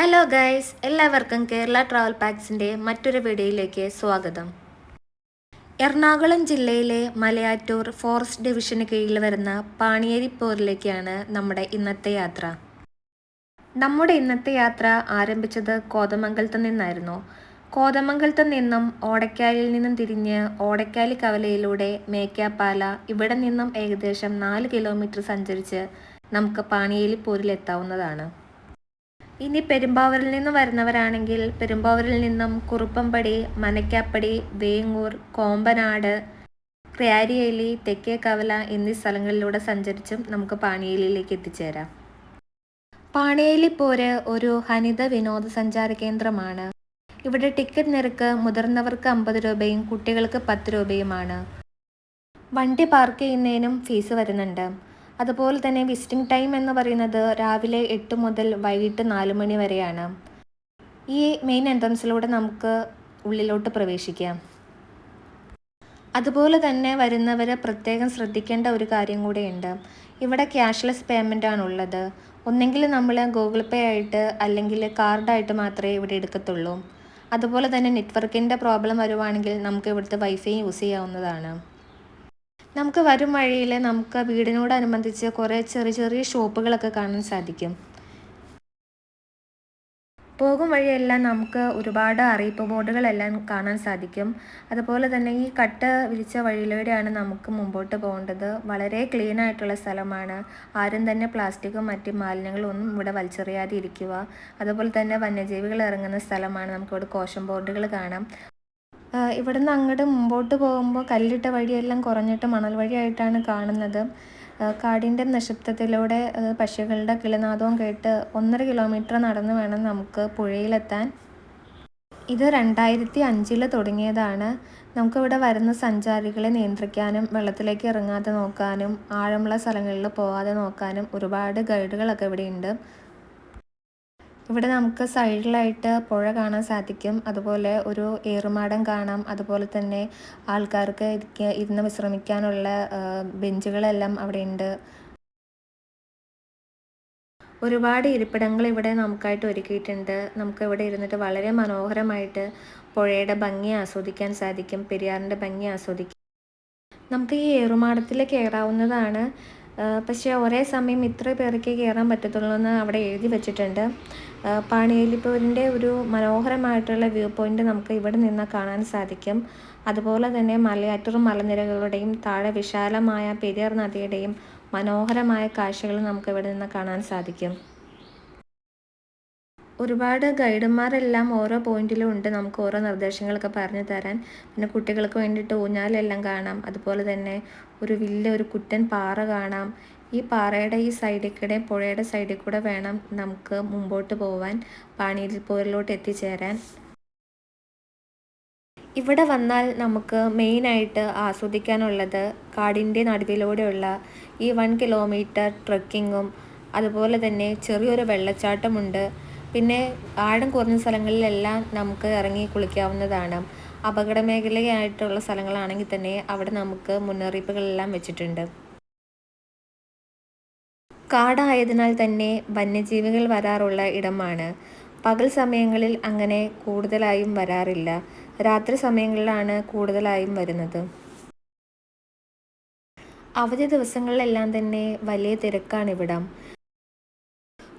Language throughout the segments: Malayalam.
ഹലോ ഗൈസ്, എല്ലാവർക്കും കേരള ട്രാവൽ പാക്സിൻ്റെ മറ്റൊരു വീഡിയോയിലേക്ക് സ്വാഗതം. എറണാകുളം ജില്ലയിലെ മലയാറ്റൂർ ഫോറസ്റ്റ് ഡിവിഷന് കീഴിൽ വരുന്ന പാണിയേരിപ്പോരിലേക്കാണ് നമ്മുടെ ഇന്നത്തെ യാത്ര. നമ്മുടെ ഇന്നത്തെ യാത്ര ആരംഭിച്ചത് കോതമംഗലത്ത് നിന്നായിരുന്നു. കോതമംഗലത്ത് നിന്നും ഓടക്കാലിൽ നിന്നും തിരിഞ്ഞ് ഓടക്കാലി കവലയിലൂടെ മേക്കാപ്പാല, ഇവിടെ നിന്നും ഏകദേശം 4 കിലോമീറ്റർ സഞ്ചരിച്ച് നമുക്ക് പാണിയേലിപ്പോരിലെത്താവുന്നതാണ്. ഇനി പെരുമ്പാവൂരിൽ നിന്ന് വരുന്നവരാണെങ്കിൽ പെരുമ്പാവൂരിൽ നിന്നും കുറുപ്പംപടി, മനക്കാപ്പടി, വേങ്ങൂർ, കോമ്പനാട്, ക്രിയാരിയേലി, തെക്കേക്കവല എന്നീ സ്ഥലങ്ങളിലൂടെ സഞ്ചരിച്ചും നമുക്ക് പാണിയേലിയിലേക്ക് എത്തിച്ചേരാം. പാണിയേലിപ്പോര് ഒരു ഹനിത വിനോദസഞ്ചാര കേന്ദ്രമാണ്. ഇവിടെ ടിക്കറ്റ് നിരക്ക് മുതിർന്നവർക്ക് 50 രൂപയും കുട്ടികൾക്ക് 10 രൂപയുമാണ്. വണ്ടി പാർക്ക് ചെയ്യുന്നതിനും ഫീസ് വരുന്നുണ്ട്. അതുപോലെ തന്നെ വിസിറ്റിംഗ് ടൈം എന്ന് പറയുന്നത് രാവിലെ 8 മുതൽ വൈകിട്ട് 4 മണി വരെയാണ്. ഈ മെയിൻ എൻട്രൻസിലൂടെ നമുക്ക് ഉള്ളിലോട്ട് പ്രവേശിക്കാം. അതുപോലെ തന്നെ വരുന്നവർ പ്രത്യേകം ശ്രദ്ധിക്കേണ്ട ഒരു കാര്യം കൂടെയുണ്ട്. ഇവിടെ ക്യാഷ്ലെസ് പേയ്മെൻ്റ് ആണുള്ളത്. ഒന്നെങ്കിൽ നമ്മൾ ഗൂഗിൾ പേ ആയിട്ട് അല്ലെങ്കിൽ കാർഡായിട്ട് മാത്രമേ ഇവിടെ എടുക്കത്തുള്ളൂ. അതുപോലെ തന്നെ നെറ്റ്വർക്കിൻ്റെ പ്രോബ്ലം വരുവാണെങ്കിൽ നമുക്ക് ഇവിടുത്തെ വൈഫൈ യൂസ് ചെയ്യാവുന്നതാണ്. നമുക്ക് വരും വഴിയിൽ നമുക്ക് വീടിനോടനുബന്ധിച്ച് കുറേ ചെറിയ ചെറിയ ഷോപ്പുകളൊക്കെ കാണാൻ സാധിക്കും. പോകും വഴിയെല്ലാം നമുക്ക് ഒരുപാട് അറിയിപ്പ് ബോർഡുകളെല്ലാം കാണാൻ സാധിക്കും. അതുപോലെ തന്നെ ഈ കട്ട വിരിച്ച വഴിയിലൂടെയാണ് നമുക്ക് മുമ്പോട്ട് പോകേണ്ടത്. വളരെ ക്ലീൻ ആയിട്ടുള്ള സ്ഥലമാണ്. ആരും തന്നെ പ്ലാസ്റ്റിക്കും മറ്റ് മാലിന്യങ്ങളും ഒന്നും ഇവിടെ വലിച്ചെറിയാതെ ഇരിക്കുക. അതുപോലെ തന്നെ വന്യജീവികൾ ഇറങ്ങുന്ന സ്ഥലമാണ്. നമുക്കിവിടെ കോഷൻ ബോർഡുകൾ കാണാം. ഇവിടുന്ന് അങ്ങോട്ട് മുമ്പോട്ട് പോകുമ്പോൾ കല്ലിട്ട വഴിയെല്ലാം കുറഞ്ഞിട്ട് മണൽ വഴിയായിട്ടാണ് കാണുന്നത്. കാടിൻ്റെ നിശബ്ദത്തിലൂടെ പക്ഷികളുടെ കിളിനാദവും കേട്ട് 1.5 കിലോമീറ്റർ നടന്ന് വേണം നമുക്ക് പുഴയിലെത്താൻ. ഇത് 2005 തുടങ്ങിയതാണ്. നമുക്കിവിടെ വരുന്ന സഞ്ചാരികളെ നിയന്ത്രിക്കാനും വെള്ളത്തിലേക്ക് ഇറങ്ങാതെ നോക്കാനും ആഴമുള്ള സ്ഥലങ്ങളിൽ പോകാതെ നോക്കാനും ഒരുപാട് ഗൈഡുകളൊക്കെ ഇവിടെ ഉണ്ട്. ഇവിടെ നമുക്ക് സൈഡിലായിട്ട് പുഴ കാണാൻ സാധിക്കും. അതുപോലെ ഒരു ഏറുമാടം കാണാം. അതുപോലെ തന്നെ ആൾക്കാർക്ക് ഇരുന്ന് വിശ്രമിക്കാനുള്ള ബെഞ്ചുകളെല്ലാം അവിടെ ഉണ്ട്. ഒരുപാട് ഇരിപ്പിടങ്ങൾ ഇവിടെ നമുക്കായിട്ട് ഒരുക്കിയിട്ടുണ്ട്. നമുക്ക് ഇവിടെ ഇരുന്നിട്ട് വളരെ മനോഹരമായിട്ട് പുഴയുടെ ഭംഗി ആസ്വദിക്കാൻ സാധിക്കും. പെരിയാറിൻ്റെ ഭംഗി ആസ്വദിക്കാം. നമുക്ക് ഈ ഏറുമാടത്തിൽ കയറാവുന്നതാണ്. പക്ഷേ ഒരേ സമയം ഇത്ര പേർക്ക് കയറാൻ പറ്റത്തുള്ളൂ എന്ന് അവിടെ എഴുതി വെച്ചിട്ടുണ്ട്. പാണിയേലിപ്പോരിൻ്റെ ഒരു മനോഹരമായിട്ടുള്ള വ്യൂ പോയിൻ്റ് നമുക്ക് ഇവിടെ നിന്ന് കാണാൻ സാധിക്കും. അതുപോലെ തന്നെ മലയാറ്റൂർ മലനിരകളുടെയും താഴെ വിശാലമായ പെരിയാർ നദിയുടെയും മനോഹരമായ കാഴ്ചകൾ നമുക്ക് ഇവിടെ നിന്ന് കാണാൻ സാധിക്കും. ഒരുപാട് ഗൈഡന്മാരെല്ലാം ഓരോ പോയിന്റിലും ഉണ്ട്. നമുക്ക് ഓരോ നിർദ്ദേശങ്ങളൊക്കെ പറഞ്ഞു തരാൻ. പിന്നെ കുട്ടികൾക്ക് വേണ്ടിയിട്ട് ഊഞ്ഞാലെല്ലാം കാണാം. അതുപോലെ തന്നെ ഒരു കുറ്റൻ പാറ കാണാം. ഈ പാറയുടെ ഈ സൈഡിൽ കൂടെ പുഴയുടെ സൈഡിൽ കൂടെ വേണം നമുക്ക് മുമ്പോട്ട് പോവാൻ, പാണിയേലിപ്പോരിലോട്ട് എത്തിച്ചേരാൻ. ഇവിടെ വന്നാൽ നമുക്ക് മെയിനായിട്ട് ആസ്വദിക്കാനുള്ളത് കാടിൻ്റെ നടുവിലൂടെയുള്ള ഈ 1 കിലോമീറ്റർ ട്രെക്കിങ്ങും അതുപോലെ തന്നെ ചെറിയൊരു വെള്ളച്ചാട്ടമുണ്ട്. പിന്നെ ആഴം കുറഞ്ഞ സ്ഥലങ്ങളിലെല്ലാം നമുക്ക് ഇറങ്ങി കുളിക്കാവുന്നതാണ്. അപകട മേഖലയായിട്ടുള്ള സ്ഥലങ്ങളാണെങ്കിൽ തന്നെ അവിടെ നമുക്ക് മുന്നറിയിപ്പുകളെല്ലാം വെച്ചിട്ടുണ്ട്. കാടായതിനാൽ തന്നെ വന്യജീവികൾ വരാറുള്ള ഇടമാണ്. പകൽ സമയങ്ങളിൽ അങ്ങനെ കൂടുതലായും വരാറില്ല. രാത്രി സമയങ്ങളിലാണ് കൂടുതലായും വരുന്നത്. അവധി ദിവസങ്ങളിലെല്ലാം തന്നെ വലിയ തിരക്കാണിവിടം.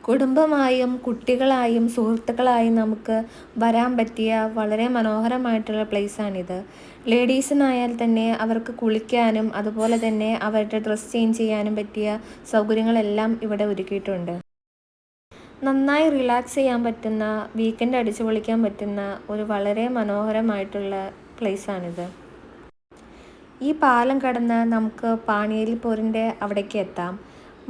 കുടുംബമായും കുട്ടികളായും സുഹൃത്തുക്കളായും നമുക്ക് വരാൻ പറ്റിയ വളരെ മനോഹരമായിട്ടുള്ള പ്ലേസാണിത്. ലേഡീസിനായാൽ തന്നെ അവർക്ക് കുളിക്കാനും അതുപോലെ തന്നെ അവരുടെ ഡ്രസ്സ് ചേഞ്ച് ചെയ്യാനും പറ്റിയ സൗകര്യങ്ങളെല്ലാം ഇവിടെ ഒരുക്കിയിട്ടുണ്ട്. നന്നായി റിലാക്സ് ചെയ്യാൻ പറ്റുന്ന, വീക്കെൻഡ് അടിച്ചു പൊളിക്കാൻ പറ്റുന്ന ഒരു വളരെ മനോഹരമായിട്ടുള്ള പ്ലേസാണിത്. ഈ പാലം കടന്ന് നമുക്ക് പാണിയേലിപ്പോരിൻ്റെ അവിടേക്ക് എത്താം.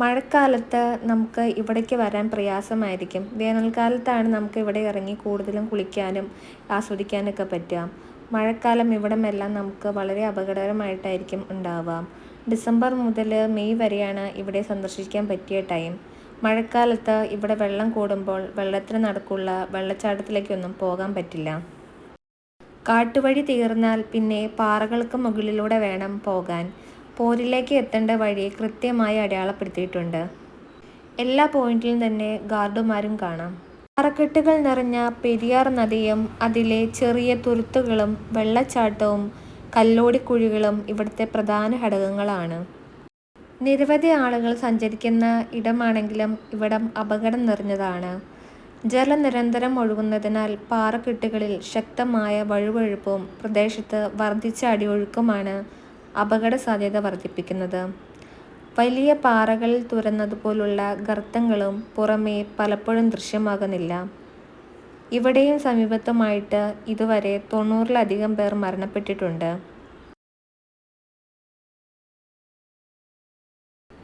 മഴക്കാലത്ത് നമുക്ക് ഇവിടേക്ക് വരാൻ പ്രയാസമായിരിക്കും. വേനൽക്കാലത്താണ് നമുക്ക് ഇവിടെ ഇറങ്ങി കൂടുതലും കുളിക്കാനും ആസ്വദിക്കാനൊക്കെ പറ്റുക. മഴക്കാലം ഇവിടമെല്ലാം നമുക്ക് വളരെ അപകടകരമായിട്ടായിരിക്കും ഉണ്ടാവുക. ഡിസംബർ മുതൽ മെയ് വരെയാണ് ഇവിടെ സന്ദർശിക്കാൻ പറ്റിയ ടൈം. മഴക്കാലത്ത് ഇവിടെ വെള്ളം കൂടുമ്പോൾ വെള്ളത്തിന് നടുക്കുള്ള വെള്ളച്ചാട്ടത്തിലേക്കൊന്നും പോകാൻ പറ്റില്ല. കാട്ടുവഴി തീർന്നാൽ പിന്നെ പാറകൾക്ക് മുകളിലൂടെ വേണം പോകാൻ. പോരിലേക്ക് എത്തേണ്ട വഴി കൃത്യമായി അടയാളപ്പെടുത്തിയിട്ടുണ്ട്. എല്ലാ പോയിന്റിലും തന്നെ ഗാർഡുമാരും കാണാം. പാറക്കെട്ടുകൾ നിറഞ്ഞ പെരിയാർ നദിയും അതിലെ ചെറിയ തുരുത്തുകളും വെള്ളച്ചാട്ടവും കല്ലോടിക്കുഴികളും ഇവിടുത്തെ പ്രധാന ഘടകങ്ങളാണ്. നിരവധി ആളുകൾ സഞ്ചരിക്കുന്ന ഇടമാണെങ്കിലും ഇവിടം അപകടം നിറഞ്ഞതാണ്. ജലം നിരന്തരം ഒഴുകുന്നതിനാൽ പാറക്കെട്ടുകളിൽ ശക്തമായ വഴുവഴുപ്പും പ്രദേശത്ത് വർദ്ധിച്ച അടിയൊഴുക്കുമാണ് അപകട സാധ്യത വർദ്ധിപ്പിക്കുന്നത്. വലിയ പാറകളിൽ തുരന്നതുപോലുള്ള ഗർത്തങ്ങളും പുറമേ പലപ്പോഴും ദൃശ്യമാകുന്നില്ല. ഇവിടെയും സമീപത്തുമായിട്ട് ഇതുവരെ 90-ലധികം പേർ മരണപ്പെട്ടിട്ടുണ്ട്.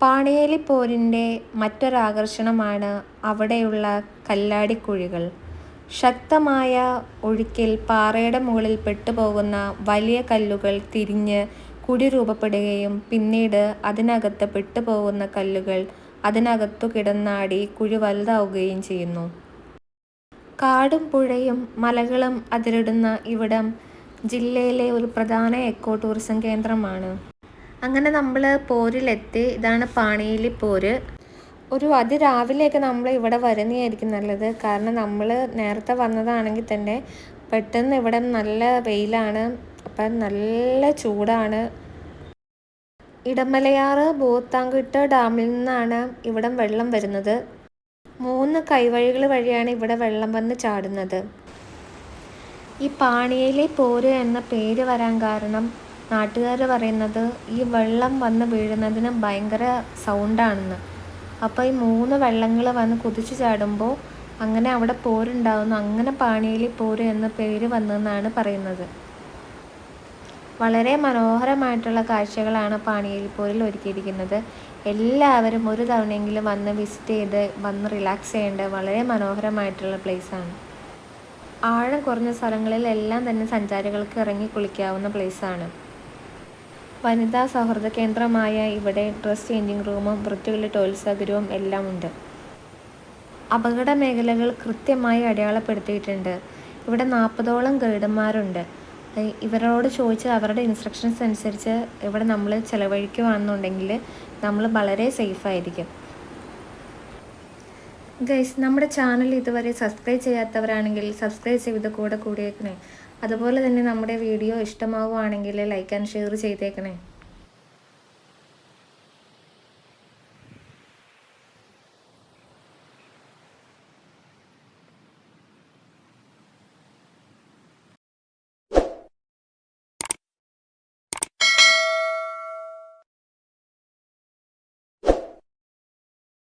പാണിയേലിപ്പോരിൻ്റെ മറ്റൊരാകർഷണമാണ് അവിടെയുള്ള കല്ലാടിക്കുഴികൾ. ശക്തമായ ഒഴുക്കിൽ പാറയുടെ മുകളിൽ പെട്ടുപോകുന്ന വലിയ കല്ലുകൾ തിരിഞ്ഞ് കുഴി രൂപപ്പെടുകയും പിന്നീട് അതിനകത്ത് പെട്ടുപോകുന്ന കല്ലുകൾ അതിനകത്തു കിടന്നാടി കുഴി വലുതാവുകയും ചെയ്യുന്നു. കാടും പുഴയും മലകളും അതിരിടുന്ന ഇവിടം ജില്ലയിലെ ഒരു പ്രധാന എക്കോ ടൂറിസം കേന്ദ്രമാണ്. അങ്ങനെ നമ്മൾ പോരിലെത്തി. ഇതാണ് പാണിയേലിപ്പോര്. ഒരു അതിരാവിലെയൊക്കെ നമ്മൾ ഇവിടെ വരുന്നതായിരിക്കും നല്ലത്. കാരണം നമ്മൾ നേരത്തെ വന്നതാണെങ്കിൽ തന്നെ പെട്ടെന്ന് ഇവിടെ നല്ല വെയിലാണ്, അപ്പം നല്ല ചൂടാണ്. ഇടമലയാറ് ഭൂത്താൻകെട്ട് ഡാമിൽ നിന്നാണ് ഇവിടം വെള്ളം വരുന്നത്. 3 കൈവഴികൾ വഴിയാണ് ഇവിടെ വെള്ളം വന്ന് ചാടുന്നത്. ഈ പാണിയേലിപ്പോര് എന്ന പേര് വരാൻ കാരണം നാട്ടുകാർ പറയുന്നത് ഈ വെള്ളം വന്ന് വീഴുന്നതിന് ഭയങ്കര സൗണ്ടാണെന്ന്. അപ്പോൾ ഈ 3 വെള്ളങ്ങൾ വന്ന് കുതിച്ചു ചാടുമ്പോൾ അങ്ങനെ അവിടെ പോരുണ്ടാവുന്നു. അങ്ങനെ പാണിയേലിപ്പോര് എന്ന പേര് വന്നെന്നാണ് പറയുന്നത്. വളരെ മനോഹരമായിട്ടുള്ള കാഴ്ചകളാണ് പാണിയേലിപ്പോരിൽ ഒരുക്കിയിരിക്കുന്നത്. എല്ലാവരും ഒരു തവണയെങ്കിലും വന്ന് വിസിറ്റ് ചെയ്ത് വന്ന് റിലാക്സ് ചെയ്യേണ്ട വളരെ മനോഹരമായിട്ടുള്ള പ്ലേസാണ്. ആഴം കുറഞ്ഞ സ്ഥലങ്ങളിലെല്ലാം തന്നെ സഞ്ചാരികൾക്ക് ഇറങ്ങി കുളിക്കാവുന്ന പ്ലേസാണ്. വനിതാ സൗഹൃദ കേന്ദ്രമായ ഇവിടെ ഡ്രസ് ചേഞ്ചിങ് റൂമും വൃത്തിയുള്ള ടോയ്ലറ്റ് സൗകര്യവും എല്ലാം ഉണ്ട്. അപകട മേഖലകൾ കൃത്യമായി അടയാളപ്പെടുത്തിയിട്ടുണ്ട്. ഇവിടെ 40ഓളം ഗൈഡന്മാരുണ്ട്. ഇവരോട് ചോദിച്ച് അവരുടെ ഇൻസ്ട്രക്ഷൻസ് അനുസരിച്ച് ഇവിടെ നമ്മൾ ചിലവഴിക്കുകയാണെന്നുണ്ടെങ്കിൽ നമ്മൾ വളരെ സേഫായിരിക്കും. ഗൈസ്, നമ്മുടെ ചാനൽ ഇതുവരെ സബ്സ്ക്രൈബ് ചെയ്യാത്തവരാണെങ്കിൽ സബ്സ്ക്രൈബ് ചെയ്ത് കൂടിയേക്കണേ. അതുപോലെ തന്നെ നമ്മുടെ വീഡിയോ ഇഷ്ടമാവുകയാണെങ്കിൽ ലൈക്ക് ആൻഡ് ഷെയർ ചെയ്തേക്കണേ.